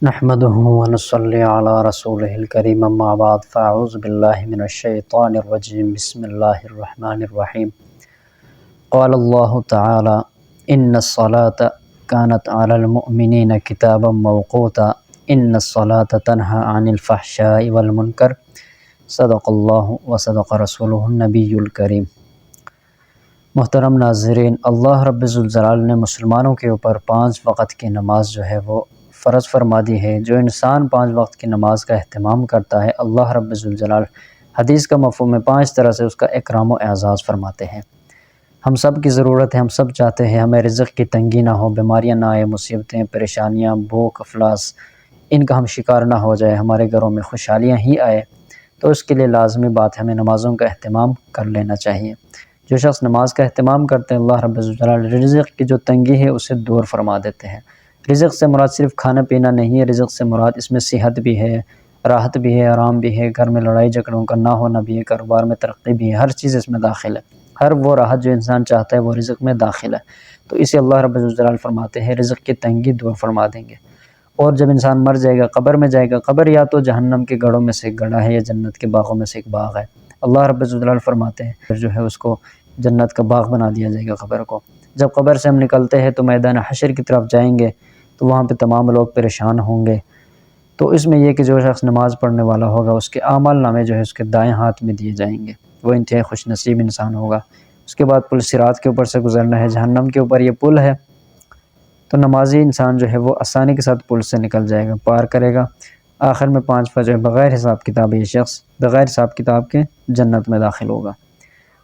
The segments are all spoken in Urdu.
نحمده ونصلي على رسوله الكريم اما بعد فاعوذ بالله من الشيطان الرجيم بسم الله الرحمن الرحيم قال الله تعالى ان الصلاة كانت على المؤمنين كتابا موقوتا ان الصلاة تنهى عن الفحشاء والمنکر صدق اللہ وصدق رسولہ النبی الکریم۔ محترم ناظرین، اللہ رب الجلال نے مسلمانوں کے اوپر 5 وقت کی نماز جو ہے وہ فرض فرما دی ہے۔ جو انسان 5 وقت کی نماز کا اہتمام کرتا ہے، اللہ رب الجلال حدیث کا مفہوم ہے 5 طرح سے اس کا اکرام و اعزاز فرماتے ہیں۔ ہم سب کی ضرورت ہے، ہم سب چاہتے ہیں ہمیں رزق کی تنگی نہ ہو، بیماریاں نہ آئے، مصیبتیں، پریشانیاں، بھوک، افلاس ان کا ہم شکار نہ ہو جائے، ہمارے گھروں میں خوشحالیاں ہی آئے۔ تو اس کے لیے لازمی بات ہے ہمیں نمازوں کا اہتمام کر لینا چاہیے۔ جو شخص نماز کا اہتمام کرتے ہیں، اللہ رب الجلال رزق کی جو تنگی ہے اسے دور فرما دیتے ہیں۔ رزق سے مراد صرف کھانا پینا نہیں ہے، رزق سے مراد اس میں صحت بھی ہے، راحت بھی ہے، آرام بھی ہے، گھر میں لڑائی جھگڑوں کا نہ ہونا بھی ہے، کاروبار میں ترقی بھی ہے، ہر چیز اس میں داخل ہے۔ ہر وہ راحت جو انسان چاہتا ہے وہ رزق میں داخل ہے۔ تو اسے اللہ رب الجلال فرماتے ہیں رزق کی تنگی دور فرما دیں گے۔ اور جب انسان مر جائے گا، قبر میں جائے گا، قبر یا تو جہنم کے گڑھوں میں سے ایک گڑھا ہے یا جنت کے باغوں میں سے ایک باغ ہے۔ اللہ رب الجلال فرماتے ہیں پھر جو ہے اس کو جنت کا باغ بنا دیا جائے گا قبر کو۔ جب قبر سے ہم نکلتے ہیں تو میدان حشر کی طرف جائیں گے تو وہاں پہ تمام لوگ پریشان ہوں گے۔ تو اس میں یہ کہ جو شخص نماز پڑھنے والا ہوگا اس کے اعمال نامے جو ہے اس کے دائیں ہاتھ میں دیے جائیں گے، وہ انتہائی خوش نصیب انسان ہوگا۔ اس کے بعد پل صراط کے اوپر سے گزرنا ہے، جہنم کے اوپر یہ پل ہے، تو نمازی انسان جو ہے وہ آسانی کے ساتھ پل سے نکل جائے گا، پار کرے گا۔ آخر میں 5 جو ہے بغیر حساب کتاب یہ شخص بغیر حساب کتاب کے جنت میں داخل ہوگا۔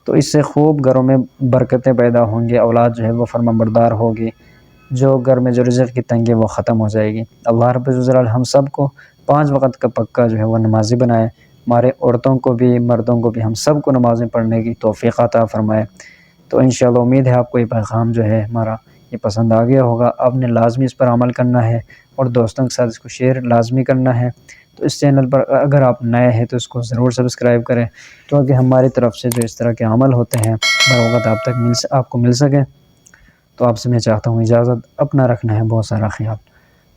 تو اس سے خوب گھروں میں برکتیں پیدا ہوں گی، اولاد جو ہے وہ فرمانبردار ہوگی، جو گھر میں جو رزق کی تنگی وہ ختم ہو جائے گی۔ اللہ رب الجلال ہم سب کو 5 وقت کا پکا جو ہے وہ نمازی بنائے، ہمارے عورتوں کو بھی مردوں کو بھی ہم سب کو نمازیں پڑھنے کی توفیق عطا فرمائے۔ تو انشاءاللہ امید ہے آپ کو یہ پیغام جو ہے ہمارا یہ پسند آ گیا ہوگا۔ آپ نے لازمی اس پر عمل کرنا ہے اور دوستوں کے ساتھ اس کو شیئر لازمی کرنا ہے۔ تو اس چینل پر اگر آپ نئے ہیں تو اس کو ضرور سبسکرائب کریں، کیونکہ ہماری طرف سے جو اس طرح کے عمل ہوتے ہیں بروقت آپ کو مل سکے۔ تو آپ سے میں چاہتا ہوں اجازت، اپنا رکھنا ہے بہت سارا خیال۔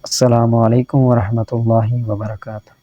السلام علیکم ورحمۃ اللہ وبرکاتہ۔